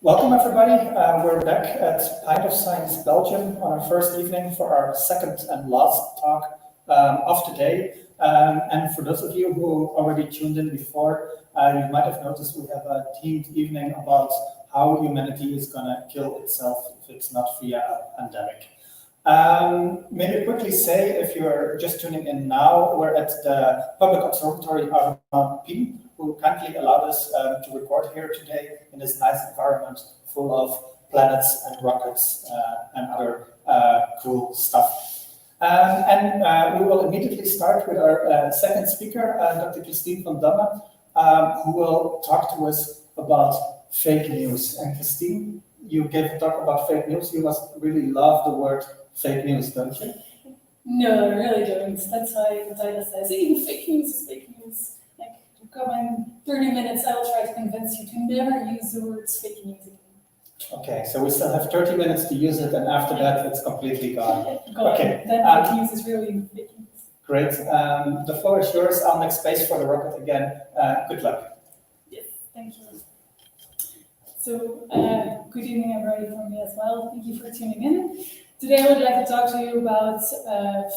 Welcome everybody. We're back at Pint of Science Belgium on our first evening for our second and last talk of today. And for those of you who already tuned in before, you might have noticed we have a themed evening about how humanity is going to kill itself if it's not via a pandemic. Maybe quickly say, if you're just tuning in now, we're at the Public Observatory of Pien, who kindly allowed us to record here today in this nice environment full of planets and rockets and other cool stuff. And we will immediately start with our second speaker, Dr. Christine van Damme, who will talk to us about fake news. And Christine, you gave a talk about fake news. You must really love the word fake news, don't you? No, I really don't. That's why the title says, even fake news is fake news. Like, to come in 30 minutes, I will try to convince you to never use the words fake news again. Okay, so we still have 30 minutes to use it, and after that, it's completely gone. Okay. Then fake news is really fake news. Great. The floor is yours. I'll make space for the rocket again. Good luck. Yes, thank you. So, good evening, everybody, from me as well. Thank you for tuning in. Today, I would like to talk to you about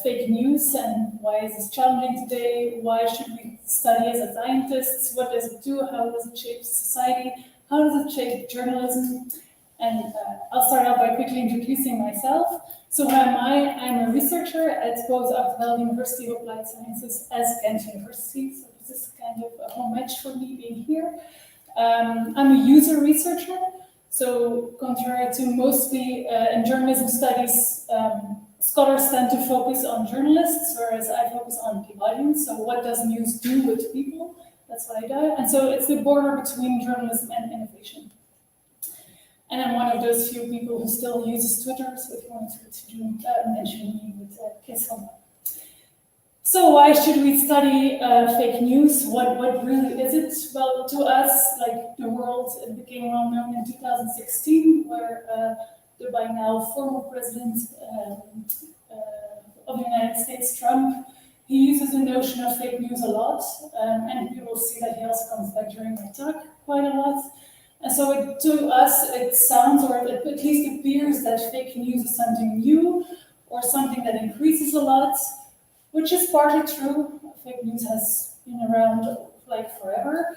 fake news and why is this challenging today? Why should we study as scientists? What does it do? How does it shape society? How does it shape journalism? And I'll start out by quickly introducing myself. So who am I? I'm a researcher at both Untitled University of Applied Sciences as Ghent University. So this is kind of a home match for me being here. I'm a user researcher. So contrary to mostly in journalism studies, scholars tend to focus on journalists, whereas I focus on the audience. So what does news do with people? That's what I do. And so it's the border between journalism and innovation. And I'm one of those few people who still uses Twitter, so if you want to mention me with kiss on that. So why should we study fake news? What really is it? Well, to us, like the world became well known in 2016, where the by now former president of the United States, Trump, he uses the notion of fake news a lot, and you will see that he also comes back during my talk quite a lot. And so to us, it sounds, or it at least appears, that fake news is something new or something that increases a lot, which is partly true. Fake news has been around like forever,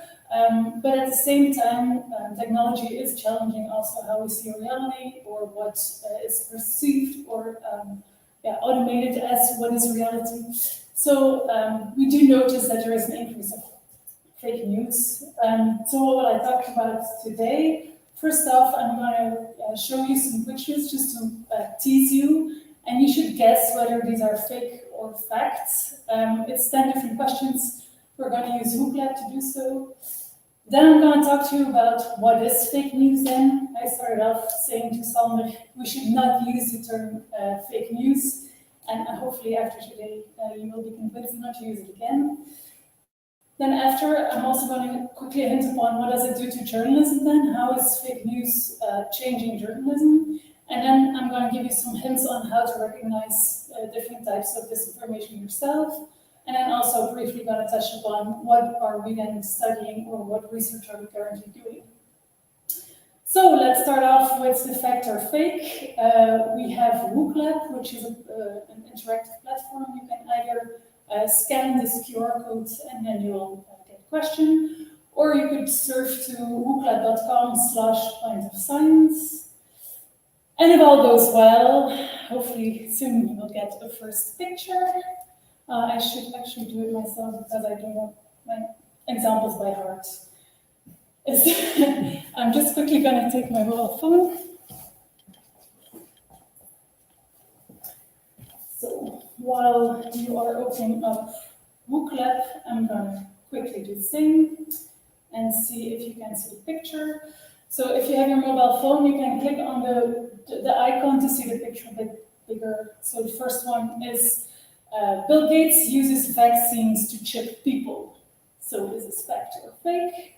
but at the same time, technology is challenging also how we see reality, or what is perceived or automated as what is reality. So we do notice that there is an increase of fake news. So what will I talk about today? First off, I'm going to show you some pictures just to tease you, and you should guess whether these are fake or facts. It's 10 different questions. We're going to use Hoopla to do so. Then I'm going to talk to you about what is fake news then. I started off saying to Sander, we should not use the term fake news, and hopefully after today you will be convinced not to use it again. Then after, I'm also going to quickly hint upon what does it do to journalism then, how is fake news changing journalism, and then I'm going to give you some hints on how to recognize different types of disinformation yourself, and then also briefly going to touch upon what are we then studying or what research are we currently doing. So let's start off with the fact or fake. We have WooClap, which is an interactive platform. You can either scan this QR code and then you'll get a question, or you could surf to wooclap.com/pintofscience. And if all goes well, hopefully soon you will get a first picture. I should actually do it myself because I don't know my examples by heart. I'm just quickly going to take my mobile phone. So while you are opening up WooClap, I'm going to quickly do the same and see if you can see the picture. So if you have your mobile phone, you can click on the icon to see the picture a bit bigger. So the first one is Bill Gates uses vaccines to chip people. So is this fact or fake?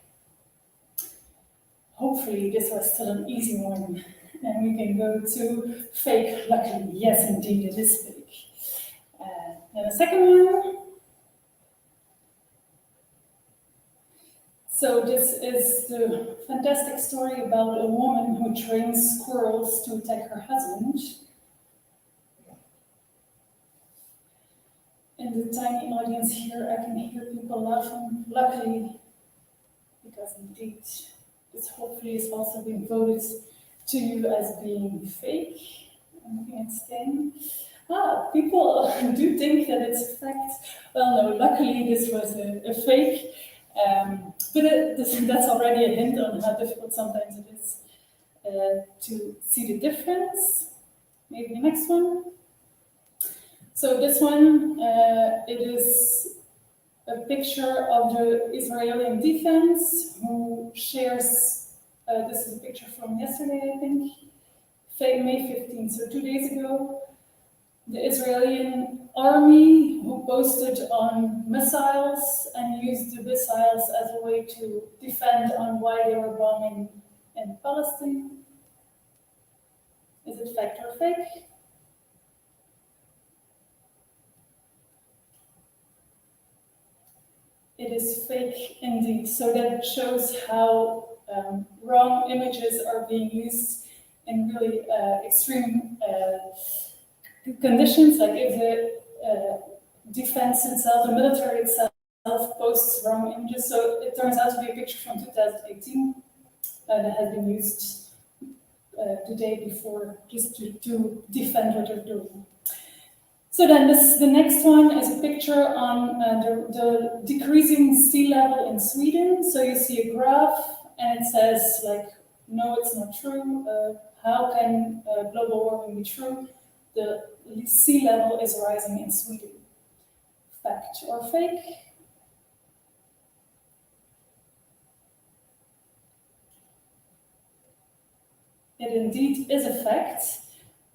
Hopefully this was still an easy one. And we can go to fake. Luckily, yes, indeed, it is fake. Then the second one. So this is the fantastic story about a woman who trains squirrels to attack her husband. In the tiny audience here, I can hear people laughing, luckily, because indeed, this hopefully is also being voted to you as being fake. I'm looking at Stan. People do think that it's a fact. Well, no, luckily this was a fake. But that's already a hint on how difficult sometimes it is to see the difference. Maybe the next one. So this one, it is a picture of the Israeli defense who shares, this is a picture from yesterday, I think, May 15th, so 2 days ago. The Israeli army who boasted on missiles and used the missiles as a way to defend on why they were bombing in Palestine. Is it fact or fake? It is fake indeed. So that shows how wrong images are being used in really extreme conditions, like if the defense itself, the military itself, posts wrong images. So it turns out to be a picture from 2018 that has been used the day before just to defend what they're doing. So then the next one is a picture on the decreasing sea level in Sweden. So you see a graph and it says like, no, it's not true. How can global warming be true? The sea level is rising in Sweden. Fact or fake? It indeed is a fact.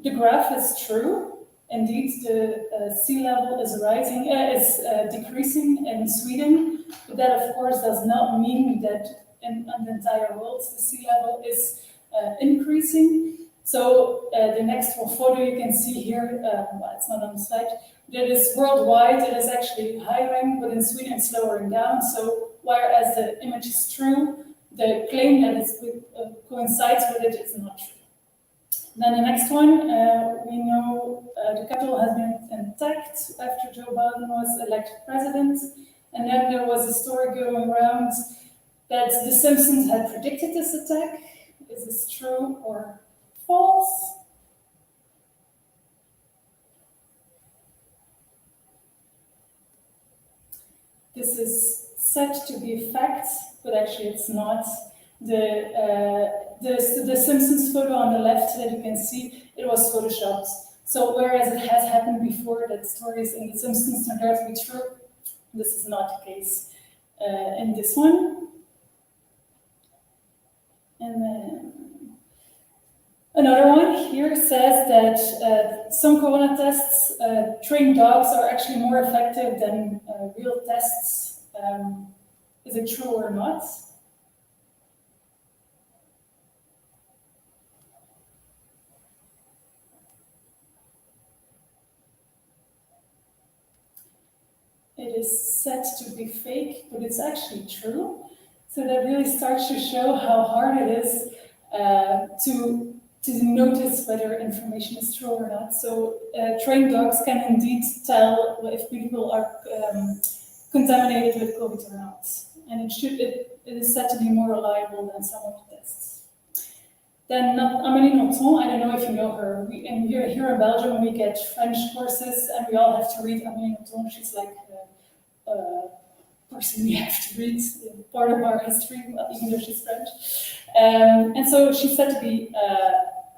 The graph is true. Indeed, the sea level is rising, decreasing in Sweden, but that of course does not mean that in the entire world the sea level is increasing. So the next photo you can see here, well, it's not on the slide, that is worldwide, it is actually higher, but in Sweden it's lowering down. So whereas the image is true, the claim that it coincides with it is not true. Then the next one, we know the Capitol has been attacked after Joe Biden was elected president. And then there was a story going around that The Simpsons had predicted this attack. Is this true or false? This is said to be a fact, but actually it's not. The Simpsons photo on the left that you can see, it was photoshopped. So whereas it has happened before that stories in The Simpsons turned out to be true, this is not the case in this one. And then another one here says that some corona tests, trained dogs are actually more effective than real tests. Is it true or not? It is said to be fake, but it's actually true. So that really starts to show how hard it is to notice whether information is true or not. So trained dogs can indeed tell if people are contaminated with COVID or not. And it is said to be more reliable than some of the tests. Then Amélie Nothomb, I don't know if you know her. Here in Belgium, we get French courses and we all have to read Amélie Nothomb. She's like a person we have to read, part of our history, even though she's French. And so she's said to be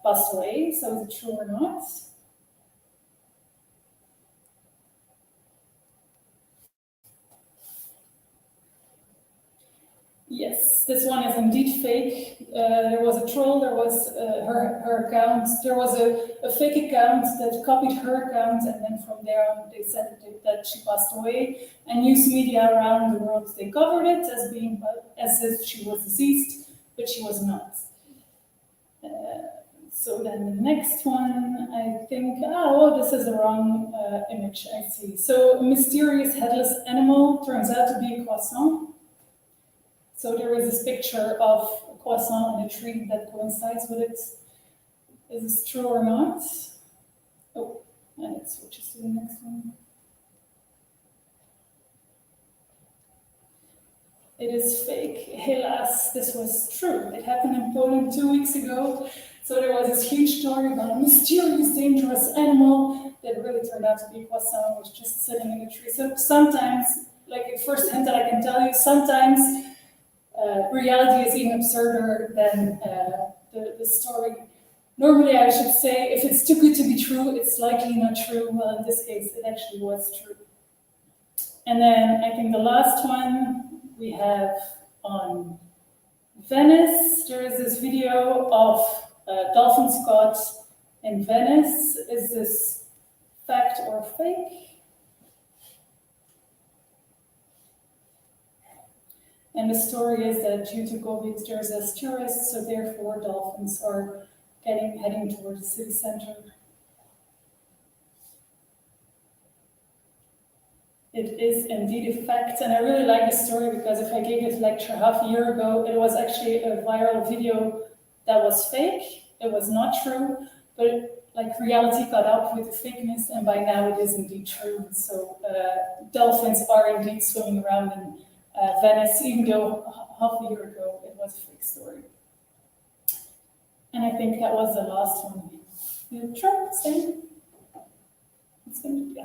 passed away, so is it true or not? Yes, this one is indeed fake. There was a troll, there was her account, there was a fake account that copied her account, and then from there on they said that she passed away, and news media around the world, they covered it as if she was deceased, but she was not. So then the next one, I think, this is the wrong image, I see. So a mysterious headless animal turns out to be a croissant. So there is this picture of a croissant and a tree that coincides with it. Is this true or not? Oh, and it switches to the next one. It is fake. Hélas, this was true. It happened in Poland 2 weeks ago. So there was this huge story about a mysterious, dangerous animal that really turned out to be a croissant, was just sitting in a tree. So sometimes, like the first hint that I can tell you, sometimes reality is even absurder than the story. Normally, I should say, if it's too good to be true, it's likely not true. Well, in this case, it actually was true. And then I think the last one we have on Venice. There is this video of dolphin Scott in Venice. Is this fact or fake? And the story is that due to COVID, there's less tourists, so therefore dolphins are heading towards the city center. It is indeed a fact, and I really like this story because if I gave this lecture half a year ago, it was actually a viral video that was fake. It was not true, but like reality caught up with the fakeness, and by now it is indeed true. So dolphins are indeed swimming around in Venice, even though half a year ago it was a fake story. And I think that was the last one. Sure, same. It's going to be,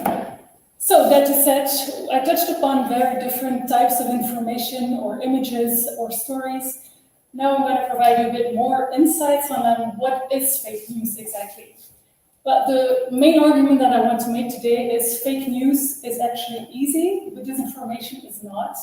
yeah. So that is said, I touched upon very different types of information or images or stories. Now I'm going to provide you a bit more insights on what is fake news exactly. But the main argument that I want to make today is fake news is actually easy, but disinformation is not.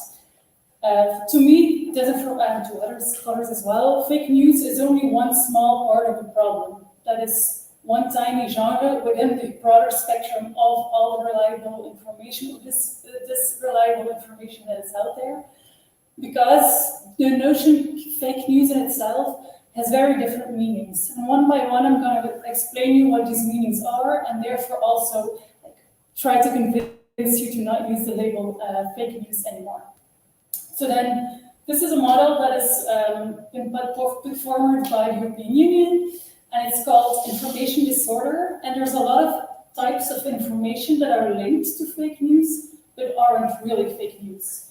To me, to other scholars as well, fake news is only one small part of the problem. That is one tiny genre within the broader spectrum of all reliable information, this reliable information that is out there. Because the notion fake news in itself has very different meanings. And one by one, I'm going to explain you what these meanings are, and therefore also try to convince you to not use the label fake news anymore. So then, this is a model that has been put forward by the European Union, and it's called information disorder. And there's a lot of types of information that are linked to fake news, but aren't really fake news.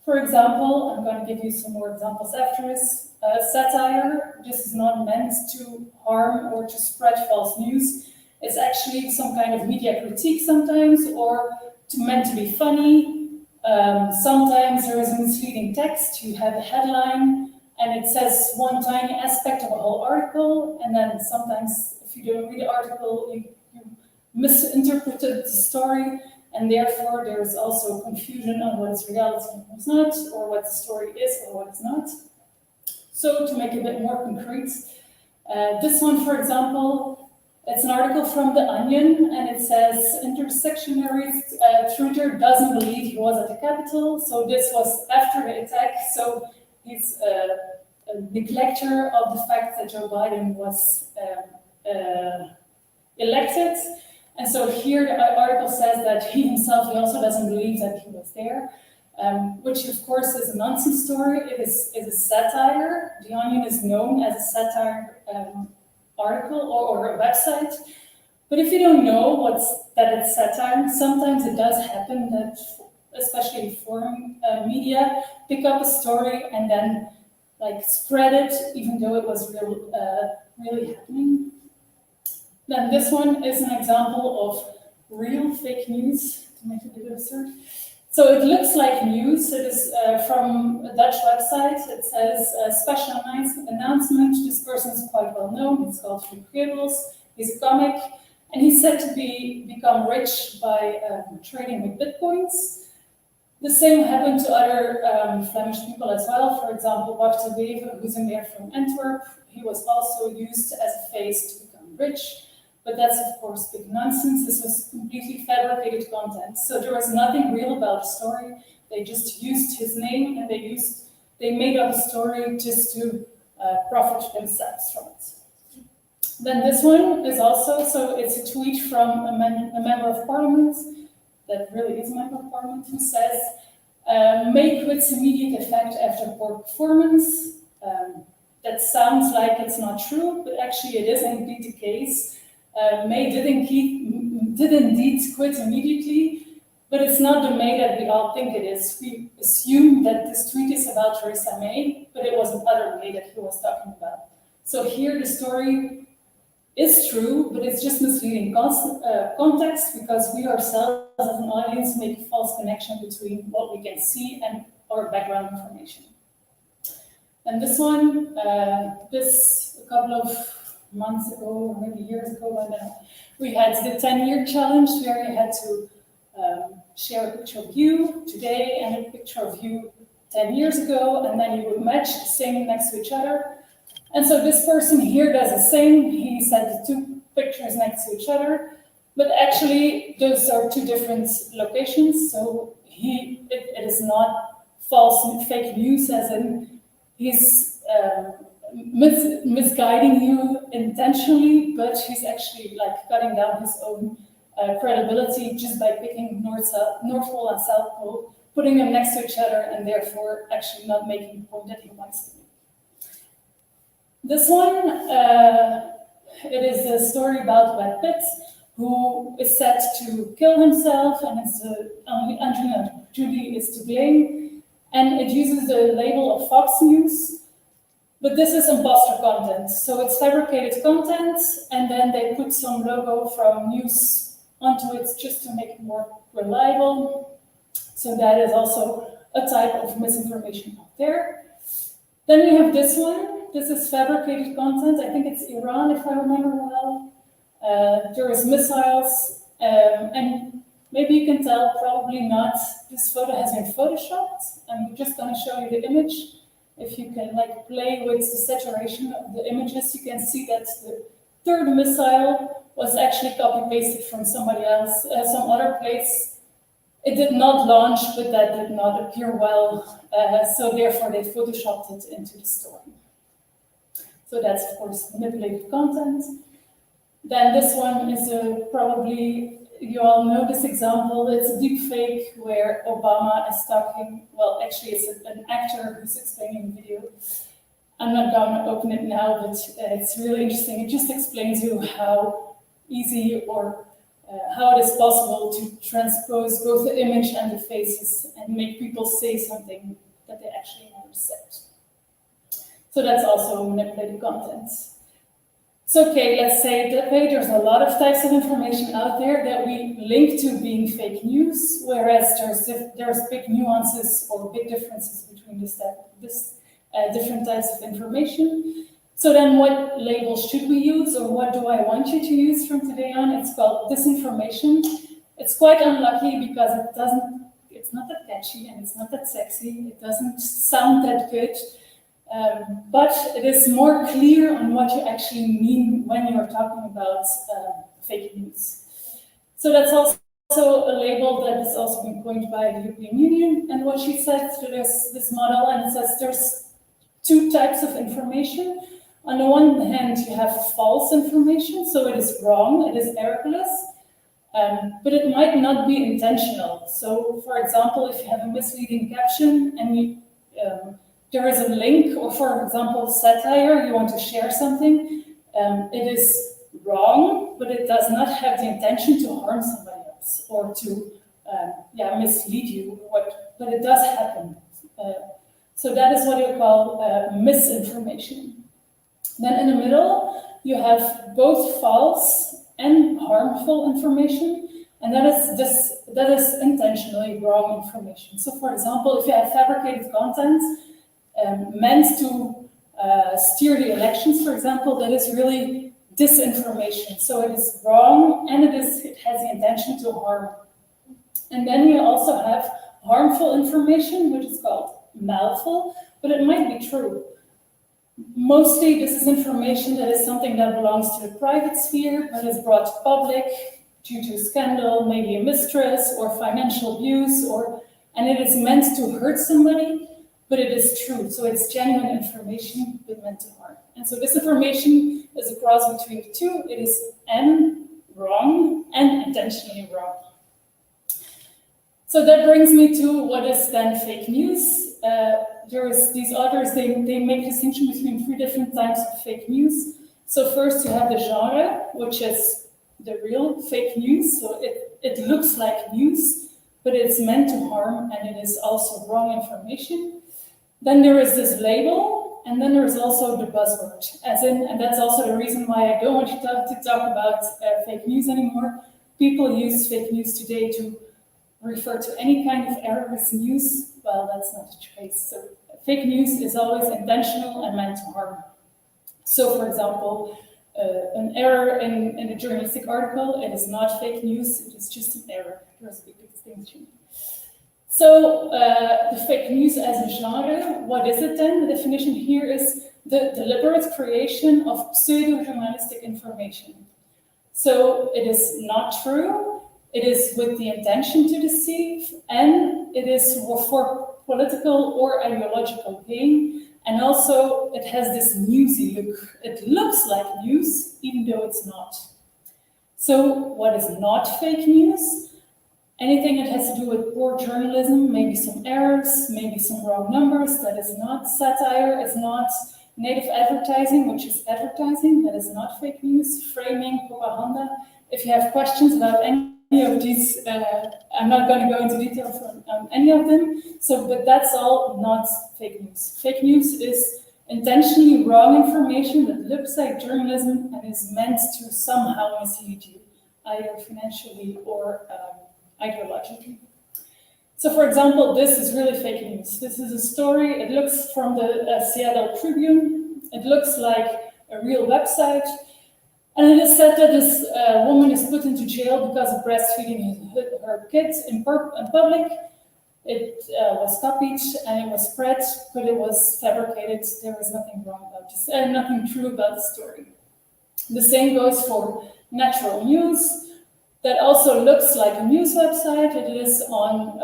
For example, I'm going to give you some more examples after this. Satire, this is not meant to harm or to spread false news. It's actually some kind of media critique sometimes, or meant to be funny. Sometimes there is a misleading text. You have a headline, and it says one tiny aspect of a whole article, and then sometimes if you don't read the article, you misinterpreted the story, and therefore there is also confusion on what is reality and what is not, or what the story is or what is not. So to make it a bit more concrete, this one, for example, it's an article from The Onion, and it says, intersectionary truther doesn't believe he was at the Capitol. So this was after the attack, so he's a neglector of the fact that Joe Biden was elected. And so here the article says that he also doesn't believe that he was there, which of course is a nonsense story. It is a satire. The Onion is known as a satire article or a website. But if you don't know that it's satire, sometimes it does happen that, especially foreign media, pick up a story and then spread it, even though it was really happening. Then this one is an example of real fake news, to make it a bit absurd. So it looks like news. It is from a Dutch website. It says, special announcement. This person is quite well known. He's called Philippe Geubels. He's a comic. And he's said to become rich by trading with bitcoins. The same happened to other Flemish people as well. For example, Bart de Wever, who's a mayor from Antwerp. He was also used as a face to become rich. But that's, of course, big nonsense. This was completely fabricated content. So there was nothing real about the story. They just used his name, and they made up a story just to profit themselves from it. Then this one is also, so it's a tweet from a member of parliament, that really is a member of parliament, who says, May quits immediate effect after poor performance. That sounds like it's not true, but actually it is indeed the case. May did indeed quit immediately, but it's not the May that we all think it is. We assume that this tweet is about Theresa May, but it was another May that he was talking about. So here the story is true, but it's just misleading context, because we ourselves as an audience make a false connection between what we can see and our background information. And this one, a couple of months ago, or maybe years ago by now, we had the 10-year challenge where you had to share a picture of you today and a picture of you 10 years ago, and then you would match the same next to each other. And so this person here does the same. He set the two pictures next to each other, but actually those are two different locations. So it is not false fake news, as in he's misguiding you intentionally, but he's actually like cutting down his own credibility just by picking North Pole and South Pole, putting them next to each other, and therefore actually not making the point that he wants to make. This one, it is a story about Brad Pitt, who is set to kill himself, and it's Angelina Jolie is to blame, and it uses the label of Fox News. But this is imposter content, so it's fabricated content, and then they put some logo from news onto it just to make it more reliable. So that is also a type of misinformation out there. Then we have this one. This is fabricated content. I think it's Iran, if I remember well. There is missiles, and maybe you can tell, probably not. This photo has been photoshopped. I'm just going to show you the image. If you can like play with the saturation of the images, you can see that the third missile was actually copy-pasted from somebody else, some other place. It did not launch, but that did not appear well, so therefore they photoshopped it into the story. So that's, of course, manipulated content. Then this one is probably, you all know this example. It's a deep fake where Obama is talking, well, actually it's an actor who's explaining the video. I'm not going to open it now, but it's really interesting. It just explains you how easy or how it is possible to transpose both the image and the faces and make people say something that they actually never said. So that's also manipulated content. So okay, let's say that way there's a lot of types of information out there that we link to being fake news, whereas there's big nuances or big differences between different types of information. So then what labels should we use, or what do I want you to use from today on? It's called disinformation. It's quite unlucky because it's not that catchy and it's not that sexy. It doesn't sound that good. But it is more clear on what you actually mean when you're talking about fake news. So that's also a label that has also been coined by the European Union. And what she said, so there's this model, and it says there's two types of information. On the one hand, you have false information, so it is wrong, it is errorless, but it might not be intentional. So, for example, if you have a misleading caption and there is a link, or for example, satire, you want to share something, it is wrong, but it does not have the intention to harm somebody else or to mislead you, but it does happen. So that is what you call misinformation. Then in the middle, you have both false and harmful information, and that is intentionally wrong information. So for example, if you have fabricated content meant to steer the elections, for example, that is really disinformation. So it is wrong, and it has the intention to harm. And then you also have harmful information, which is called malful, but it might be true. Mostly this is information that is something that belongs to the private sphere, but is brought to public due to scandal, maybe a mistrust or financial abuse, and it is meant to hurt somebody, but it is true. So it's genuine information, but meant to harm. And so this information is a cross between the two. It is wrong and intentionally wrong. So that brings me to what is then fake news. There's these authors, they make distinction between 3 different types of fake news. So first you have the genre, which is the real fake news. So it looks like news, but it's meant to harm, and it is also wrong information. Then there is this label, and then there is also the buzzword, and that's also the reason why I don't want to talk about fake news anymore. People use fake news today to refer to any kind of erroneous news. Well, that's not the case. So fake news is always intentional and meant to harm. So, for example, an error in a journalistic article, it is not fake news, it is just an error. There's a big distinction. So, the fake news as a genre, what is it then? The definition here is the deliberate creation of pseudo-journalistic information. So, it is not true, it is with the intention to deceive, and it is for political or ideological gain. And also, it has this newsy look. It looks like news, even though it's not. So, what is not fake news? Anything that has to do with poor journalism, maybe some errors, maybe some wrong numbers, that is not satire, is not native advertising, which is advertising, that is not fake news, framing, propaganda. If you have questions about any of these, I'm not going to go into detail on any of them. So, but that's all not fake news. Fake news is intentionally wrong information that looks like journalism and is meant to somehow mislead you, either financially or ideologically. So, for example, this is really fake news. This is a story. It looks from the Seattle Tribune. It looks like a real website. And it is said that this woman is put into jail because of breastfeeding her kids in public. It was copied and it was spread, but it was fabricated. There was nothing wrong about this, and nothing true about the story. The same goes for natural news. That also looks like a news website. It is on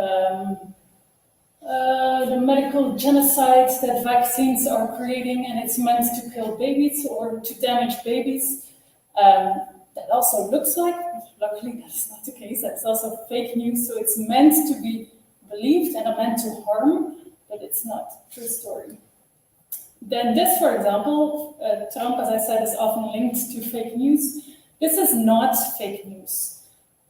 the medical genocide that vaccines are creating, and it's meant to kill babies or to damage babies. That also looks like, luckily that's not the case, that's also fake news, so it's meant to be believed and meant to harm, but it's not a true story. Then this, for example, Trump, as I said, is often linked to fake news. This is not fake news,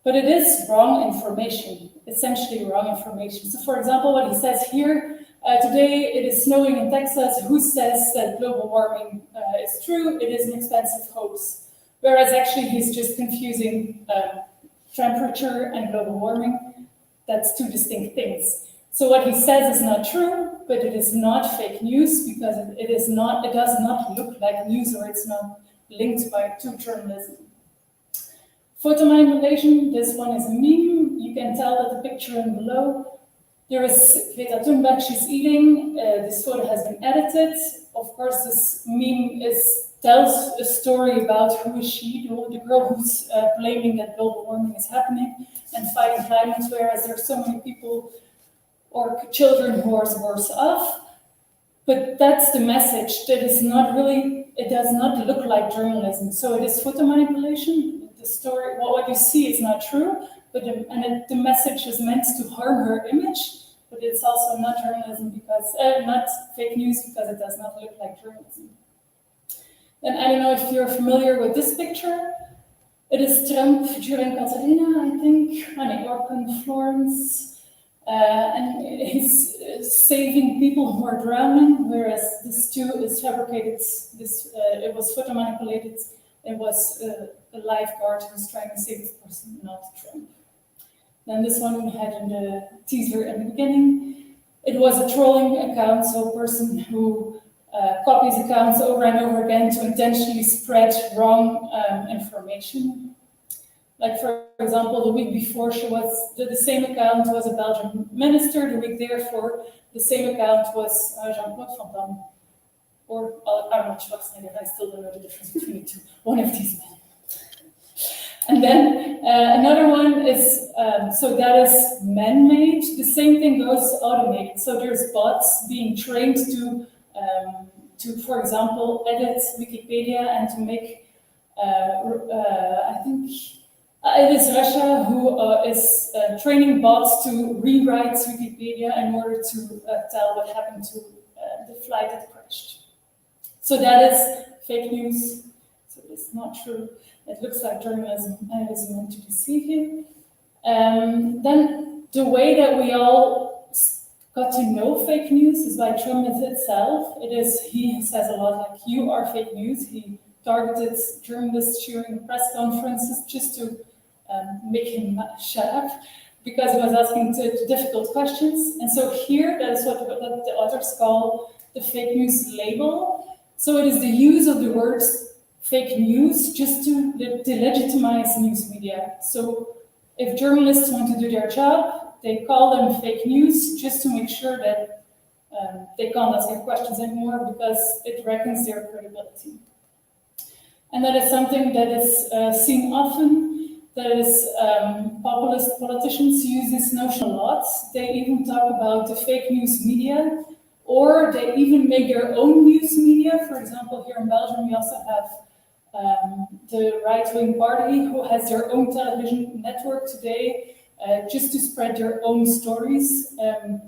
but it is wrong information, essentially wrong information. So for example, what he says here, today it is snowing in Texas, who says that global warming is true? It is an expensive hoax. Whereas actually he's just confusing temperature and global warming. That's 2 distinct things. So what he says is not true, but it is not fake news because it does not look like news, or it's not linked to journalism. Photo manipulation, this one is a meme. You can tell that the picture in below. There is Greta Thunberg, she's eating. This photo has been edited. Of course, this meme tells a story about who is she, the girl who's blaming that global warming is happening and fighting climate, whereas there are so many people or children who are worse off. But that's the message. That is not really, it does not look like journalism. So it is photo manipulation. The story, what you see is not true, but the message is meant to harm her image, but it's also not journalism because, not fake news because it does not look like journalism. And I don't know if you're familiar with this picture. It is Trump during Catalina, I think, or in Florence. And he's saving people who are drowning, whereas this too is fabricated. It was photo manipulated. It was a lifeguard who was trying to save this person, not Trump. Then this one we had in the teaser at the beginning. It was a trolling account, so a person who copies accounts over and over again to intentionally spread wrong information. Like, for example, the week before the same account was a Belgian minister, the week therefore the same account was Jean-Claude Van Damme or Arnold Schwarzenegger. I still don't know the difference between the two. One of these men. And then another one is, so that is man-made. The same thing goes automated. So there's bots being trained to, for example, edit Wikipedia and to make, I it is Russia who is training bots to rewrite Wikipedia in order to tell what happened to the flight that crashed. So that is fake news. So it's not true. It looks like journalism and it is meant to deceive you. Then the way that we all got to know fake news is by Trump itself. He says a lot like, you are fake news. He targeted journalists during press conferences just to make him shut up because he was asking difficult questions. And so here, that is what the authors call the fake news label. So it is the use of the words fake news just to delegitimize news media. So if journalists want to do their job, they call them fake news just to make sure that they can't ask their questions anymore because it reckons their credibility. And that is something that is seen often. That is, populist politicians use this notion a lot. They even talk about the fake news media, or they even make their own news media. For example, here in Belgium, we also have the right-wing party who has their own television network today just to spread their own stories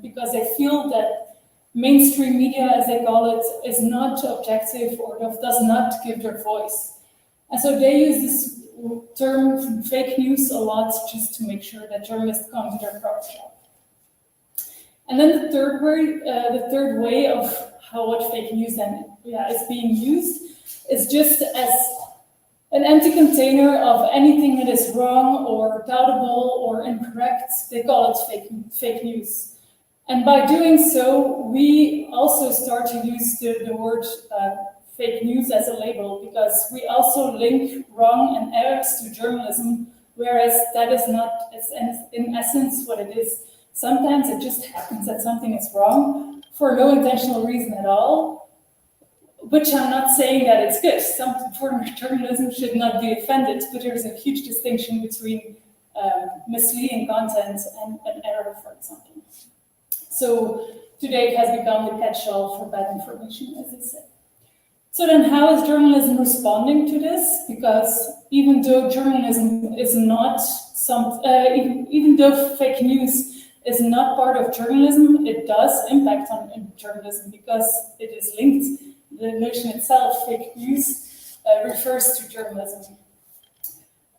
because they feel that mainstream media, as they call it, is not objective or does not give their voice. And so they use this term fake news a lot just to make sure that journalists come to their proper job. And then the third way of what fake news then is being used is just as an empty container of anything that is wrong or doubtable or incorrect. They call it fake news. And by doing so, we also start to use the word fake news as a label because we also link wrong and errors to journalism, whereas that is not, it's in essence what it is. Sometimes it just happens that something is wrong for no intentional reason at all, which I'm not saying that it's good. Some journalism should not be offended, but there's a huge distinction between misleading content and an error, for example. So today it has become the catch-all for bad information, as they say. So then how is journalism responding to this? Because even though journalism is not even though fake news is not part of journalism, it does impact on journalism because it is linked. The notion itself, fake news, refers to journalism.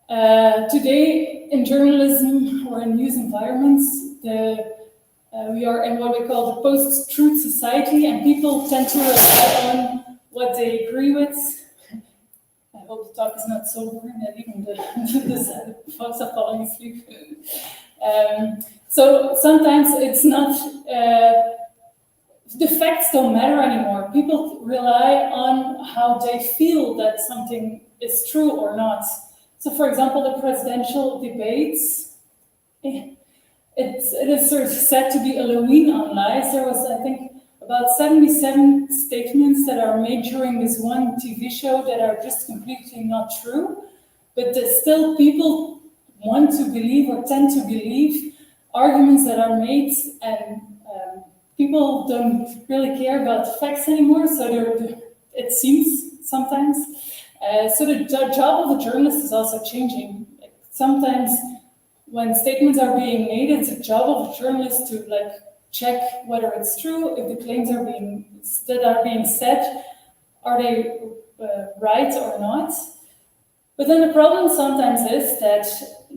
Today in journalism or in news environments, we are in what we call the post-truth society, and people tend to rely on what they agree with. I hope the talk is not so boring that even the folks are falling asleep. So sometimes it's not, the facts don't matter anymore. People rely on how they feel that something is true or not. So for example, the presidential debates, it is sort of said to be a Halloween on lies. There was, I think, about 77 statements that are made during this one TV show that are just completely not true, but still people want to believe or tend to believe arguments that are made, and people don't really care about facts anymore, so it seems sometimes. So the job of a journalist is also changing. Sometimes when statements are being made, it's a job of a journalist to check whether it's true, if the claims that are being said, are they right or not. But then the problem sometimes is that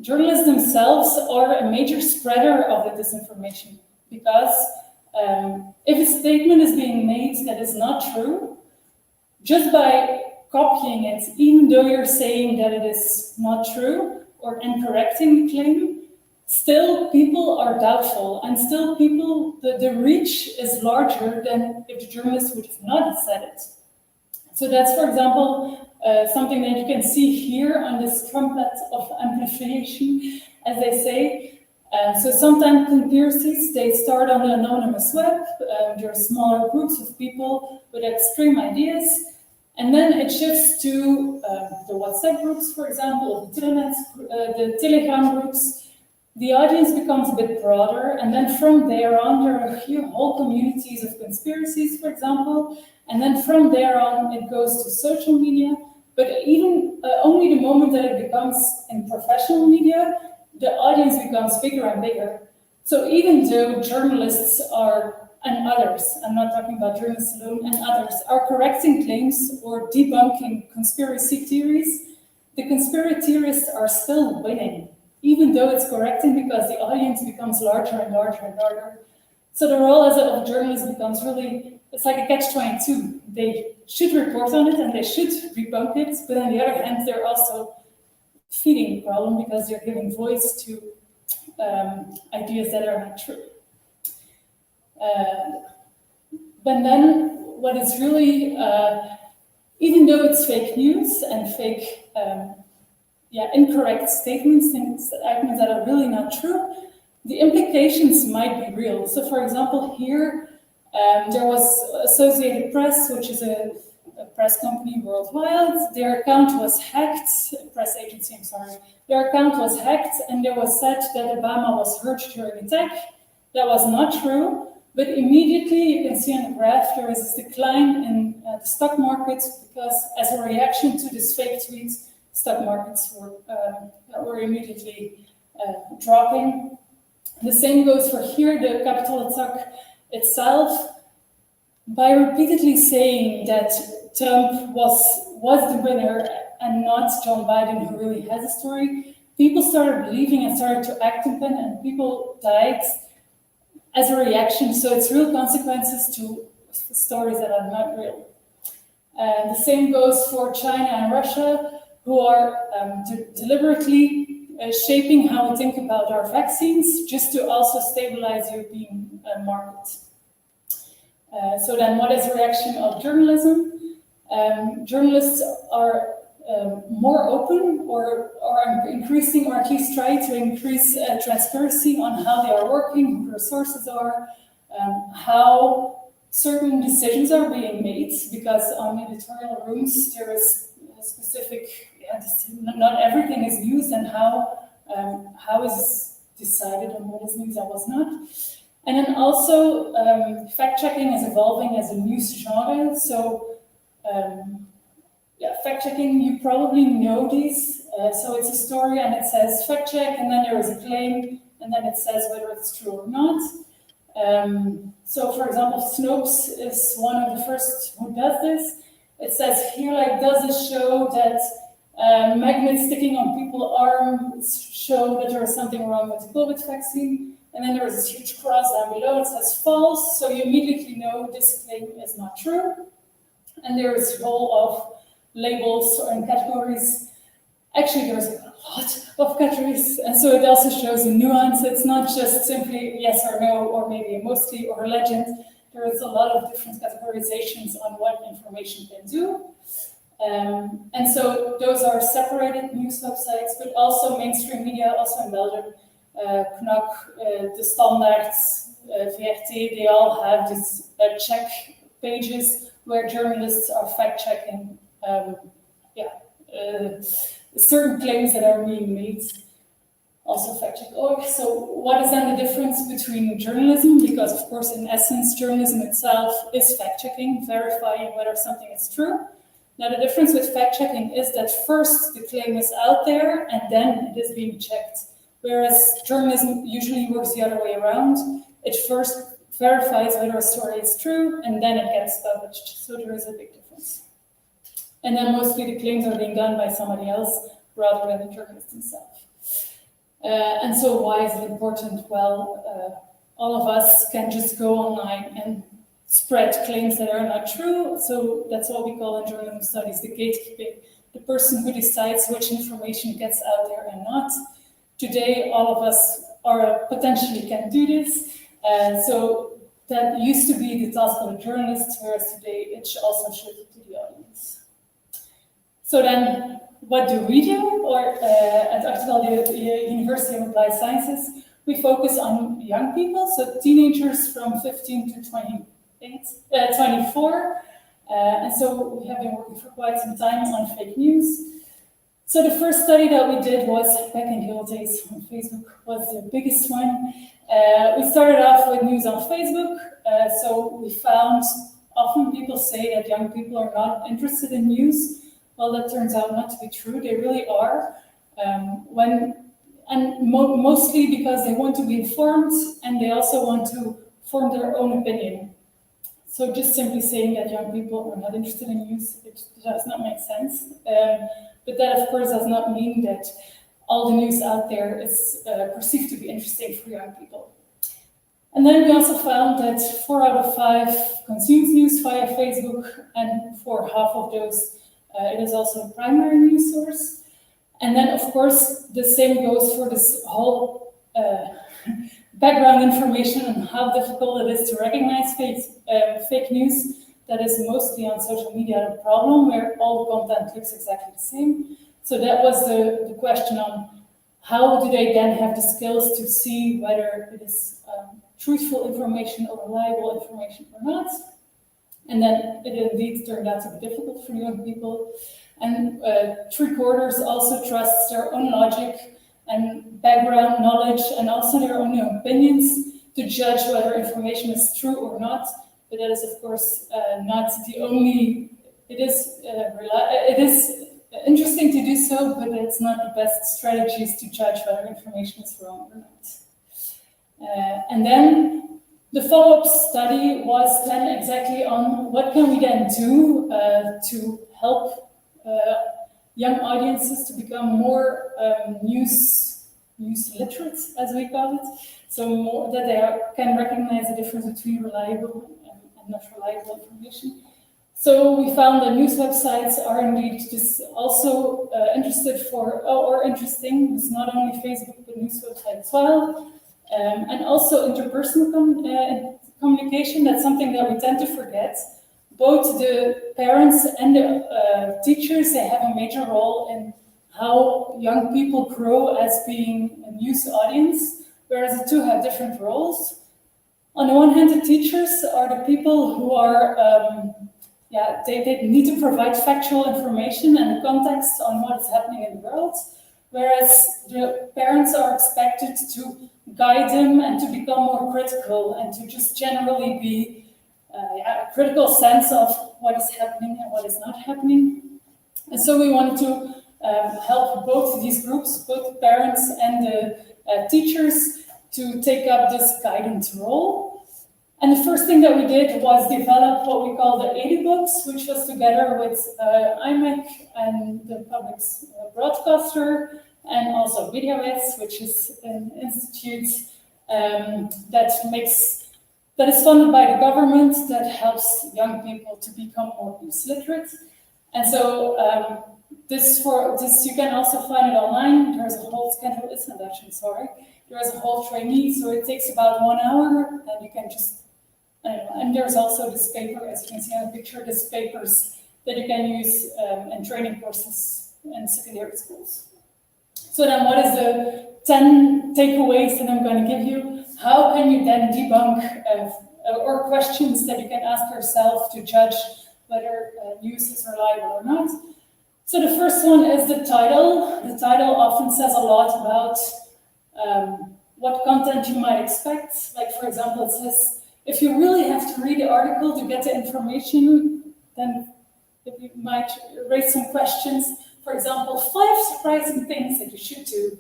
journalists themselves are a major spreader of the disinformation, because if a statement is being made that is not true, just by copying it, even though you're saying that it is not true or correcting the claim, still people are doubtful, and still the reach is larger than if the journalist would have not said it. So that's, for example, something that you can see here on this trumpet of amplification, as they say. So sometimes conspiracies, they start on the anonymous web. There are smaller groups of people with extreme ideas. And then it shifts to the WhatsApp groups, for example, the Telegram groups. The audience becomes a bit broader, and then from there on, there are whole communities of conspiracies, for example, and then from there on, it goes to social media, But even only the moment that it becomes in professional media, the audience becomes bigger and bigger. So even though journalists are, and others, I'm not talking about journalists alone, and others are correcting claims or debunking conspiracy theories, the conspiracy theorists are still winning, even though it's correcting, because the audience becomes larger and larger and larger. So the role as of journalists becomes really, it's like a catch-22. They should report on it and they should debunk it, but on the other hand, they're also feeding the problem because they're giving voice to ideas that are not true. But then what is really, even though it's fake news and fake, incorrect statements that are really not true, the implications might be real. So for example, here, there was Associated Press, which is a press company worldwide. Their account was hacked, press agency, I'm sorry. Their account was hacked and there was said that Obama was hurt during attack. That was not true, but immediately you can see on the graph there is this decline in the stock markets because as a reaction to this fake tweet, stock markets were immediately dropping. The same goes for here, the Capitol attack itself. By repeatedly saying that Trump was the winner and not John Biden, who really has a story, people started believing and started to act upon, and people died as a reaction. So it's real consequences to stories that are not real. The same goes for China and Russia, who are deliberately shaping how we think about our vaccines, just to also stabilize European market. So then what is the reaction of journalism? Journalists are more open or are increasing, or at least try to increase transparency on how they are working, who their sources are, how certain decisions are being made, because on editorial rooms there is a specific, not everything is used, and how is decided on what is news and what's not. And then also, fact-checking is evolving as a news genre. So, fact-checking, you probably know these. So it's a story and it says fact-check, and then there is a claim, and then it says whether it's true or not. So, for example, Snopes is one of the first who does this. It says here, like, does it show that magnets sticking on people's arms show that there is something wrong with the COVID vaccine? And then there is this huge cross down below, it says false, so you immediately know this claim is not true. And there is a role of labels and categories. Actually, there's a lot of categories, and so it also shows a nuance. It's not just simply yes or no, or maybe mostly, or a legend. There is a lot of different categorizations on what information can do. And so those are separated news websites, but also mainstream media, also in Belgium. Knak, the Standaards, VRT, they all have these check pages where journalists are fact-checking certain claims that are being made. Also fact-check. So what is then the difference between journalism? Because of course, in essence, journalism itself is fact-checking, verifying whether something is true. Now the difference with fact-checking is that first the claim is out there and then it is being checked. Whereas journalism usually works the other way around. It first verifies whether a story is true, and then it gets published. So there is a big difference. And then mostly the claims are being done by somebody else rather than the journalist himself. And so why is it important? Well, all of us can just go online and spread claims that are not true. So that's what we call in journalism studies the gatekeeping, the person who decides which information gets out there and not. Today, all of us potentially can do this. So that used to be the task of a journalist, whereas today it also shifted to the audience. So then, what do we do? Or at Untitled University of Applied Sciences, we focus on young people, so teenagers from 15 to 24. And so we have been working for quite some time on fake news. So the first study that we did was back in the old days on Facebook, was the biggest one. We started off with news on Facebook. So we found often people say that young people are not interested in news. Well, that turns out not to be true. They really are. Mostly because they want to be informed, and they also want to form their own opinion. So just simply saying that young people are not interested in news, it does not make sense. But that, of course, does not mean that all the news out there is perceived to be interesting for young people. And then we also found that 4 out of 5 consumes news via Facebook, and for half of those, it is also a primary news source. And then, of course, the same goes for this whole background information on how difficult it is to recognize fake news. That is mostly on social media a problem, where all the content looks exactly the same. So that was the question on how do they then have the skills to see whether it is truthful information or reliable information or not. And then it indeed turned out to be difficult for young people. And 3/4 also trust their own logic and background knowledge and also their own opinions to judge whether information is true or not. But that is, of course, not the only. It is interesting to do so, but it's not the best strategies to judge whether information is wrong or not. And then the follow-up study was then exactly on what can we then do to help young audiences to become more news literate, as we call it, so more that they can recognize the difference between reliable and not reliable information. So we found that news websites are indeed just also interesting. It's not only Facebook, but news websites as well. And also interpersonal communication, that's something that we tend to forget. Both the parents and the teachers, they have a major role in how young people grow as being a news audience, whereas the two have different roles. On the one hand, the teachers are the people who are, they need to provide factual information and context on what is happening in the world, whereas the parents are expected to guide them and to become more critical and to just generally be a critical sense of what is happening and what is not happening. And so we wanted to help both these groups, both parents and the teachers, to take up this guidance role. And the first thing that we did was develop what we call the 80 books, which was together with IMEC and the public's broadcaster, and also MediaWets, which is an institute that is funded by the government that helps young people to become more news literate. And so this you can also find it online. There's a whole schedule, it's not Dutch, I'm sorry. There's a whole trainee, so it takes about 1 hour, and you can just, and there's also this paper, as you can see on the picture, these papers that you can use in training courses in secondary schools. So then what is the 10 takeaways that I'm going to give you? How can you then debunk or questions that you can ask yourself to judge whether news is reliable or not? So the first one is the title. The title often says a lot about what content you might expect. Like, for example, it says, if you really have to read the article to get the information, then you might raise some questions. For example, 5 surprising things that you should do.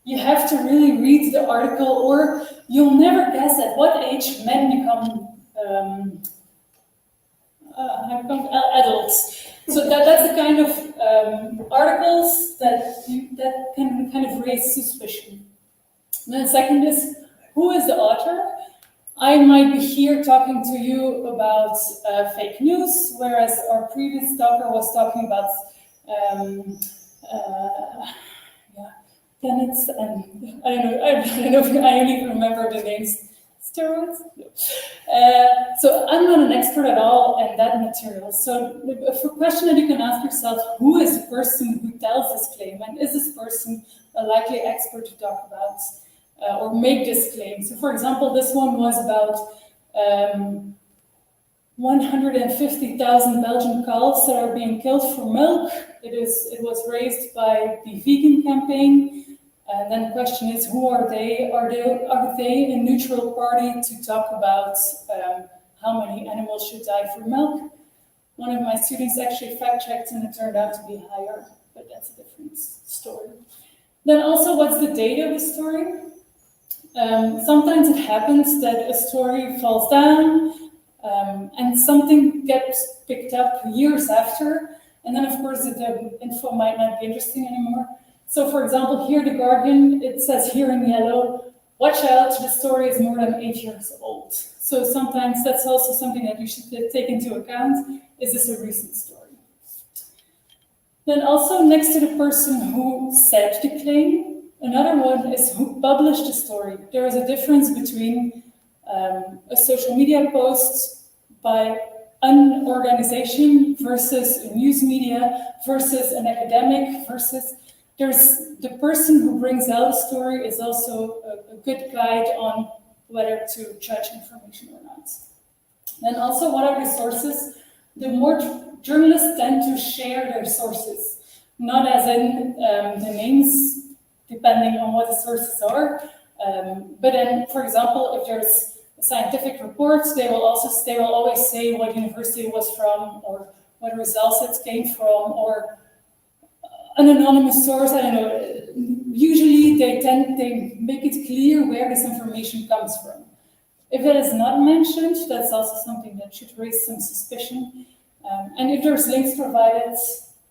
You have to really read the article, or you'll never guess at what age men become adults. So that's the kind of articles that can kind of raise suspicion. And then the second is, who is the author? I might be here talking to you about fake news, whereas our previous talker was talking about planets, and I don't know, I don't even remember the names. Steroids? No. So I'm not an expert at all in that material. So the question that you can ask yourself, who is the person who tells this claim? And is this person a likely expert to talk about or make this claim? So for example, this one was about 150,000 Belgian cows that are being killed for milk. It was raised by the vegan campaign. And then the question is, who are they? Are they a neutral party to talk about how many animals should die for milk? one of my students actually fact-checked and it turned out to be higher, but that's a different story. Then also, what's the date of the story? Sometimes it happens that a story falls down and something gets picked up years after, and then of course the info might not be interesting anymore. So for example, here The Guardian, it says here in yellow, watch out, the story is more than 8 years old. So sometimes that's also something that you should take into account. Is this a recent story? Then also next to the person who said the claim, another one is who published the story. There is a difference between a social media post by an organization versus a news media versus an academic versus there's the person who brings out a story is also a good guide on whether to judge information or not. Then also, what are the sources? The more journalists tend to share their sources, not as in the names, depending on what the sources are. But then, for example, if there's a scientific report, they will always say what university it was from, or what results it came from, or an anonymous source. I don't know. Usually, they make it clear where this information comes from. If it is not mentioned, that's also something that should raise some suspicion. And if there's links provided,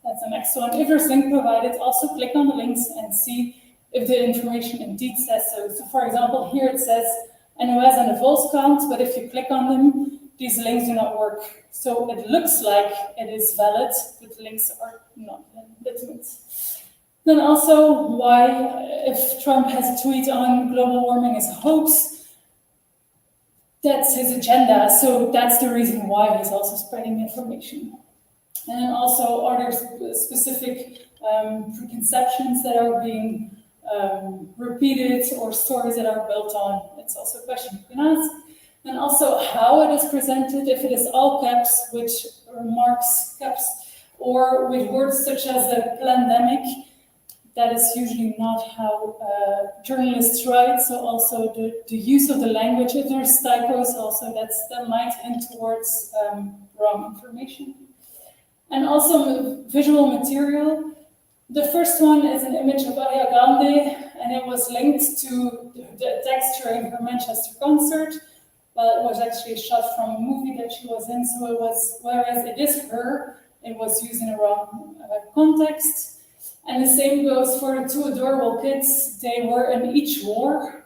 that's the next one. If there's link provided, also click on the links and see if the information indeed says so. So for example, here it says NOS and a false count, but if you click on them, these links do not work. So it looks like it is valid, but the links are not legitimate. Then also why, if Trump has a tweet on global warming is a hoax, that's his agenda. So that's the reason why he's also spreading information. And then also, are there specific preconceptions that are being repeated or stories that are built on? It's also a question you can ask. And also how it is presented, if it is all caps, which remarks caps, or with words such as the pandemic, that is usually not how journalists write. So also the use of the language, if there's typos also, that might hint towards wrong information. And also visual material. The first one is an image of Ariana Grande, and it was linked to the text during her Manchester concert. Well, it was actually shot from a movie that she was in, so it was, whereas it is her, it was used in a wrong context. And the same goes for the two adorable kids. They were in each war.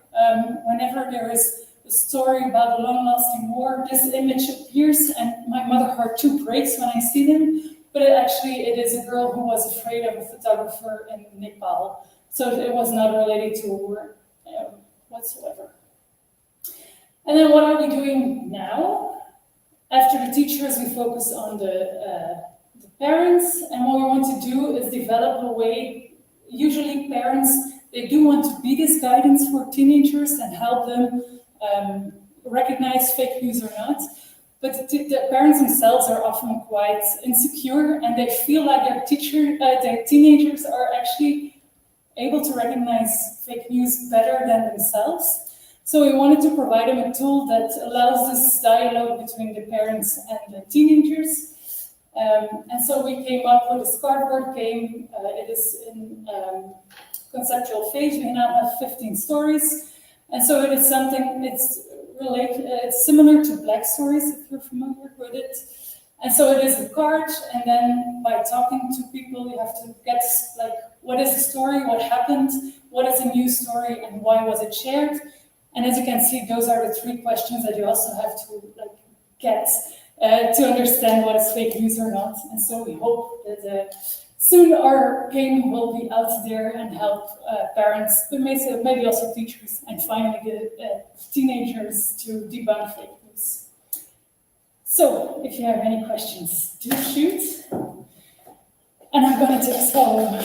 Whenever there is a story about a long-lasting war, this image appears, and my mother heart too breaks when I see them. But it is a girl who was afraid of a photographer in Nepal. So it was not related to a war whatsoever. And then what are we doing now? After the teachers, we focus on the parents. And what we want to do is develop a way, usually parents, they do want to be this guidance for teenagers and help them recognize fake news or not. But the parents themselves are often quite insecure, and they feel like their teenagers are actually able to recognize fake news better than themselves. So we wanted to provide them a tool that allows this dialogue between the parents and the teenagers. And so we came up with this cardboard game. It is in conceptual phase. We now have 15 stories. And so it is something, it's similar to Black Stories, if you're familiar with it. And so it is a card, and then by talking to people, you have to get, like, what is the story, what happened, what is a news story, and why was it shared? And as you can see, those are the 3 questions that you also have to get to understand what is fake news or not. And so we hope that soon our game will be out there and help parents, but maybe also teachers, and finally the teenagers to debunk fake news. So if you have any questions, do shoot. And I'm going to take some.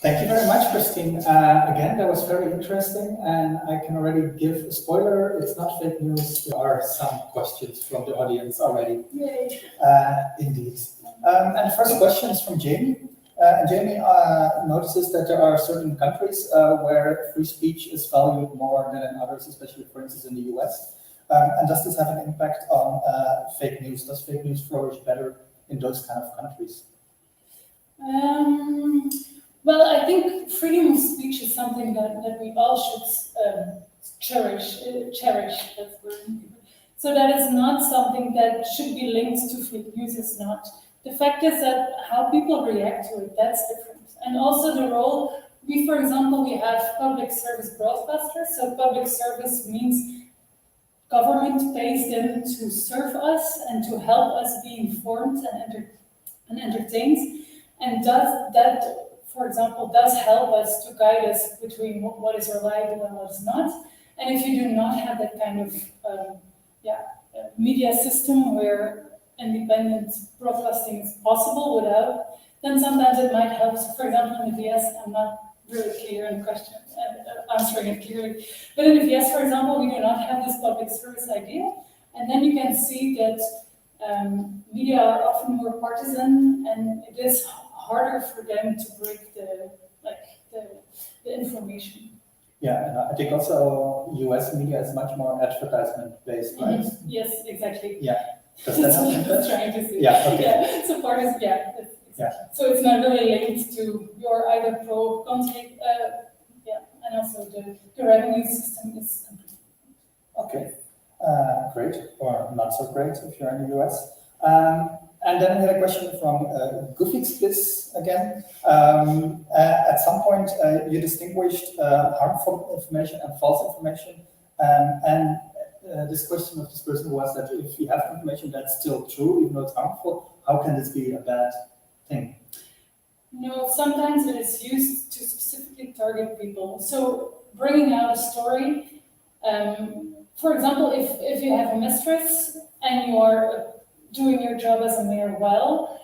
Thank you very much, Christine. Again, that was very interesting, and I can already give a spoiler. It's not fake news. There are some questions from the audience already. Yay. Indeed. And the first question is from Jamie. Jamie notices that there are certain countries where free speech is valued more than in others, especially, for instance, in the US. And does this have an impact on fake news? Does fake news flourish better in those kind of countries? Well, I think freedom of speech is something that we all should cherish. That's the word. So that is not something that should be linked to fake news. It's not. The fact is that how people react to it, that's different. And also the role, for example, we have public service broadcasters. So public service means government pays them to serve us and to help us be informed and entertained. And that, for example, does help us to guide us between what is reliable and what is not. And if you do not have that kind of media system where independent broadcasting is possible without, then sometimes it might help. So for example, in the VS, I'm not really clear in the question, answering it clearly. But in the VS, for example, we do not have this public service idea. And then you can see that media are often more partisan, and it is harder for them to break the information. Yeah, and I think also US media is much more advertisement-based, right? Mm-hmm. Yes, exactly. Yeah. Does that That's what I was trying to say. Yeah, okay. Yeah, so part is, exactly. Yeah. So it's not really linked to your either pro conflict, and also the revenue system is complete. Okay, great, or not so great if you're in the US. And then we had a question from Goofix again. At some point, you distinguished harmful information and false information. And this question of this person was that if you have information that's still true, even though it's harmful, how can this be a bad thing? No, sometimes it is used to specifically target people. So bringing out a story, for example, if you have a mistress and you are doing your job as a mayor well,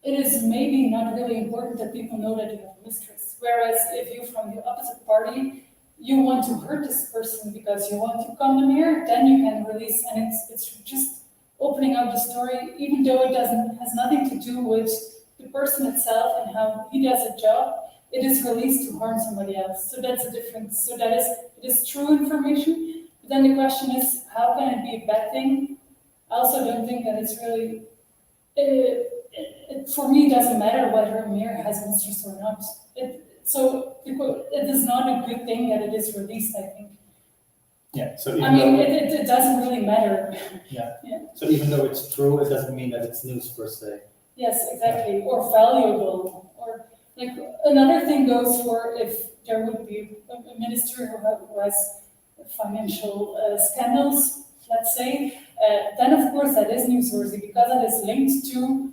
it is maybe not really important that people know that you have a mistress. Whereas if you're from the opposite party, you want to hurt this person because you want to become the mayor, then you can release, and it's just opening up the story, even though it has nothing to do with the person itself and how he does a job, it is released to harm somebody else. So that's a difference. So it is true information. But then the question is, how can it be a bad thing? I also don't think that it's really, for me, it doesn't matter whether a mayor has a mistress or not. So it is not a good thing that it is released, I think. Yeah, so it doesn't really matter. Yeah. So even though it's true, it doesn't mean that it's news per se. Yes, exactly, or valuable. Or like another thing goes for if there would be a minister who has financial scandals, let's say, then of course that is newsworthy because it is linked to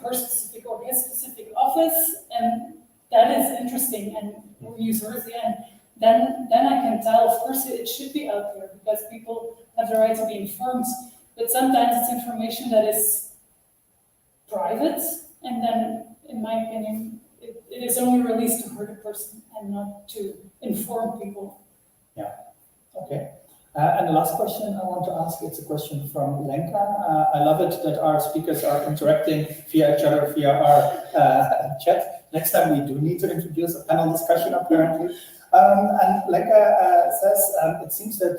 her specific or his specific office, and that is interesting and newsworthy. And then I can tell, of course, it should be out there because people have the right to be informed. But sometimes it's information that is private, and then, in my opinion, it is only released to hurt a person and not to inform people. Yeah. Okay. And the last question I want to ask, it's a question from Lenka. I love it that our speakers are interacting via each other, via our chat. Next time we do need to introduce a panel discussion, apparently. And Lenka says, it seems that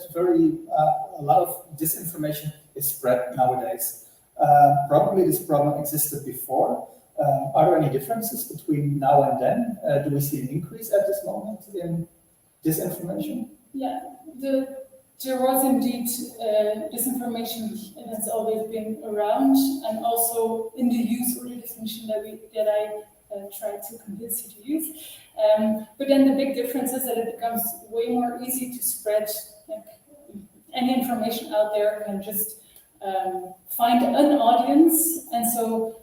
a lot of disinformation is spread nowadays. Probably this problem existed before. Are there any differences between now and then? Do we see an increase at this moment in disinformation? Yeah, there was indeed disinformation, and it's always been around, and also in the use or the definition that I tried to convince you to use. But then the big difference is that it becomes way more easy to spread. Like, any information out there can just find an audience, and so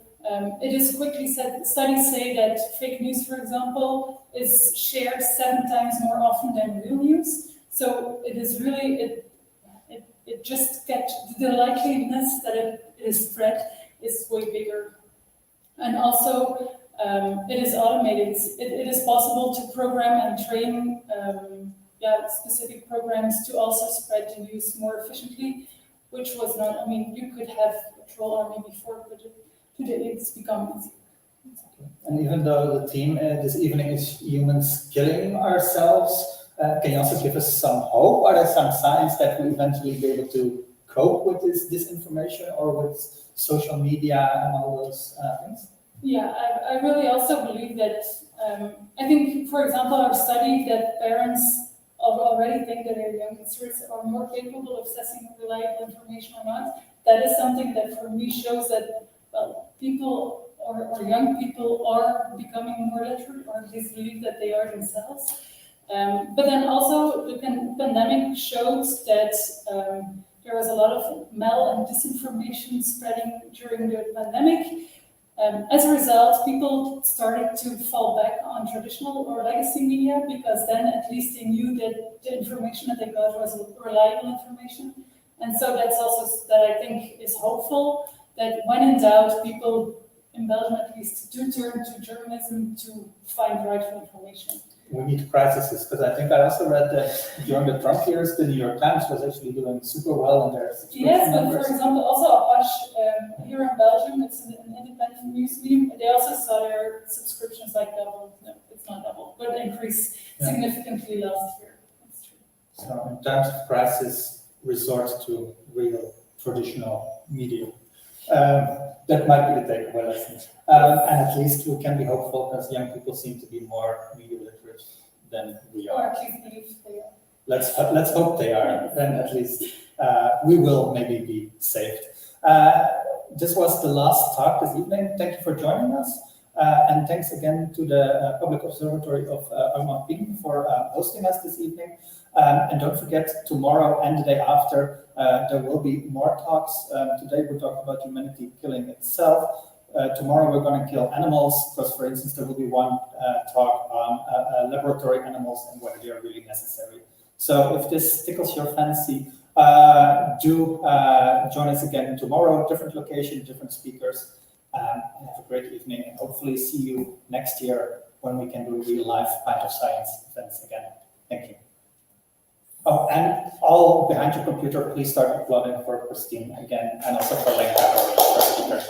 it is quickly said. Studies say that fake news, for example, is shared 7 times more often than real news. So it is really it just gets the likeliness that it is spread is way bigger, and also it is automated. It is possible to program and train specific programs to also spread the news more efficiently, which was not. I mean, you could have a troll army before, but today it's become easier. And even though the theme this evening is humans killing ourselves, Can you also give us some hope? Are there some signs that we eventually be able to cope with this disinformation or with social media and all those things? Yeah, I really also believe that, I think, for example, our study that parents already think that their youngsters are more capable of assessing reliable information or not. That is something that for me shows that, well, people or young people are becoming more literate, or at least believe that they are themselves. But then also the pandemic shows that there was a lot of and disinformation spreading during the pandemic. As a result, people started to fall back on traditional or legacy media because then at least they knew that the information that they got was reliable information. And so that's also that I think is hopeful, that when in doubt, people in Belgium at least do turn to journalism to find rightful information. We need crises, because I think I also read that during the Trump years, the New York Times was actually doing super well in their subscription Yes, but numbers. for example, also Apache here in Belgium, it's an independent news medium. They also saw their subscriptions like double. No, it's not double, but increase significantly last year. That's true. So in times of crisis, resort to real traditional media. That might be the takeaway lesson. And at least we can be hopeful because young people seem to be more media literate than we Or are. at least believe they are. Let's hope they are, then at least we will maybe be saved. This was the last talk this evening. Thank you for joining us. And thanks again to the Public Observatory of Ping for hosting us this evening. And don't forget, tomorrow and the day after, there will be more talks. Today we talked about humanity killing itself. Tomorrow we're going to kill animals, because, for instance, there will be one talk on laboratory animals and whether they are really necessary. So if this tickles your fancy, do join us again tomorrow, different location, different speakers. And have a great evening, and hopefully see you next year when we can do real life Pint of Science events again. Thank you. Oh, and all behind your computer, please start uploading for Christine again, and also for Lenka, our speaker.